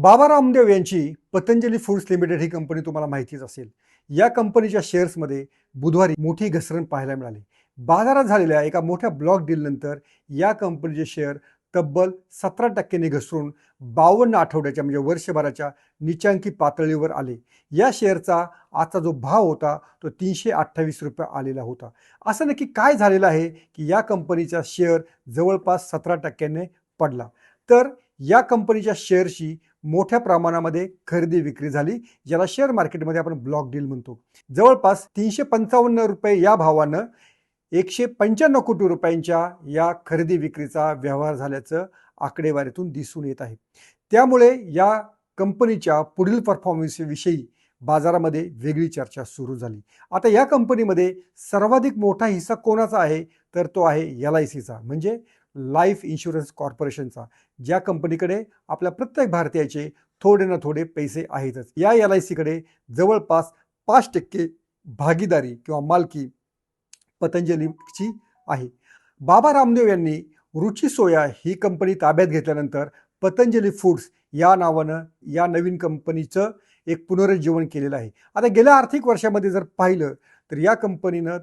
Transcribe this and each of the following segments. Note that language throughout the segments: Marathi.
बाबा रामदेव यांची पतंजली फूड्स लिमिटेड ही कंपनी तुम्हाला माहितीच असेल. या कंपनीच्या शेअर्समध्ये बुधवारी मोठी घसरण पाहायला मिळाली. बाजारात झालेल्या एका मोठ्या ब्लॉक डीलनंतर या कंपनीचे शेअर तब्बल 17% घसरून 52 आठवड्याच्या म्हणजे वर्षभराच्या नीचांकी पातळीवर आले. या शेअरचा आजचा जो भाव होता तो ₹328 आलेला होता. असं नक्की काय झालेलं आहे की या कंपनीचा शेअर जवळपास 17% पडला? तर या कंपनीच्या शेअरची मोठ्या प्रमाणामध्ये खरेदी विक्री झाली, ज्याला शेअर मार्केटमध्ये आपण ब्लॉक डील म्हणतो. जवळपास ₹355 या भावानं 195 कोटी रुपयांच्या या खरेदी विक्रीचा व्यवहार झाल्याचं आकडेवारीतून दिसून येत आहे. त्यामुळे या कंपनीच्या पुढील परफॉर्मन्सविषयी बाजारामध्ये वेगळी चर्चा सुरू झाली. आता या कंपनीमध्ये सर्वाधिक मोठा हिस्सा कोणाचा आहे? तर तो आहे LICचा, म्हणजे लाईफ इन्शुरन्स कॉर्पोरेशनचा, ज्या कंपनीकडे आपल्या प्रत्येक भारतीयाचे थोडे ना थोडे पैसे आहेतच. या LICकडे जवळपास 5% भागीदारी किंवा मालकी पतंजलीची आहे. बाबा रामदेव यांनी रुची सोया ही कंपनी ताब्यात घेतल्यानंतर पतंजली फूड्स या नावानं या नवीन कंपनीचं एक पुनरुज्जीवन केलेलं आहे. आता गेल्या आर्थिक वर्षामध्ये जर पाहिलं तर या कंपनीनं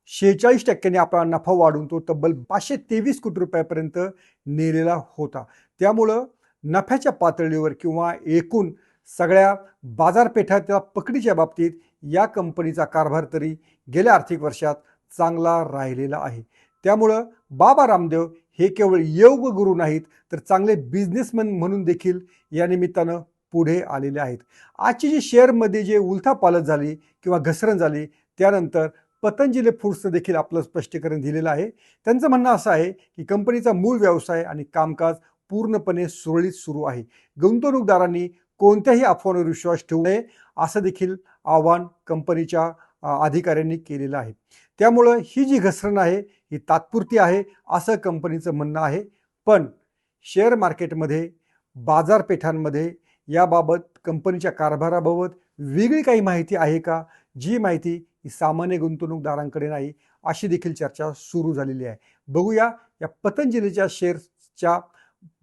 46% आपला नफा वाढून तो तब्बल 523 कोटी रुपयापर्यंत नेलेला होता. त्यामुळं नफ्याच्या पातळीवर किंवा एकूण सगळ्या बाजारपेठाच्या पकडीच्या बाबतीत या कंपनीचा कारभार तरी गेल्या आर्थिक वर्षात चांगला राहिलेला आहे. त्यामुळं बाबा रामदेव हे केवळ योग गुरु नाहीत, तर चांगले बिझनेसमॅन म्हणून देखील या निमित्तानं पुढे आलेले आहेत. आजची जी शेअरमध्ये जे उलथापालथ झाली किंवा घसरण झाली, त्यानंतर पतंजली फूड्सनं देखील आपलं स्पष्टीकरण दिलेलं आहे. त्यांचं म्हणणं असं आहे की कंपनीचा मूळ व्यवसाय आणि कामकाज पूर्णपणे सुरळीत सुरू आहे. गुंतवणूकदारांनी कोणत्याही अफवांवर विश्वास ठेवू नये, असं देखील आवाहन कंपनीच्या अधिकाऱ्यांनी केलेलं आहे. त्यामुळं ही जी घसरण आहे ही तात्पुरती आहे असं कंपनीचं म्हणणं आहे. पण शेअर मार्केटमध्ये, बाजारपेठांमध्ये याबाबत कंपनीच्या कारभाराबाबत वेगळी काही माहिती आहे का? जी माहिती ही सामान्य गुंतवणूकदारांकडे नाही, अशी देखील चर्चा सुरू झालेली आहे. बघूया या पतंजलीच्या शेअर्सच्या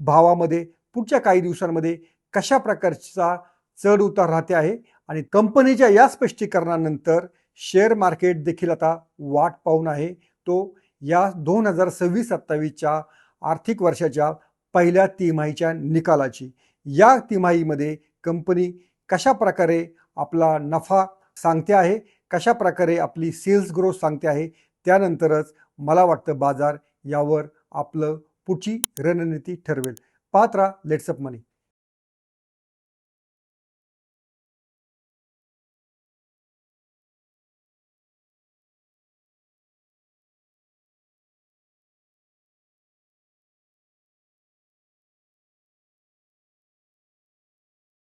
भावामध्ये पुढच्या काही दिवसांमध्ये कशा प्रकारचा चढ उतार राहते आहे आणि कंपनीच्या या स्पष्टीकरणानंतर शेअर मार्केट देखील आता वाट पाहून आहे तो या 2026-27च्या आर्थिक वर्षाच्या पहिल्या तिमाहीच्या निकालाची. या तिमाहीमध्ये कंपनी कशा प्रकारे आपला नफा सांगते आहे, कशा प्रकारे आपली सेल्स ग्रोथ सांगते आहे, त्यानंतरच मला वाटतं बाजार यावर आपलं पुढची रणनीती ठरवेल. पाहत राहा लेट्स अप मनी.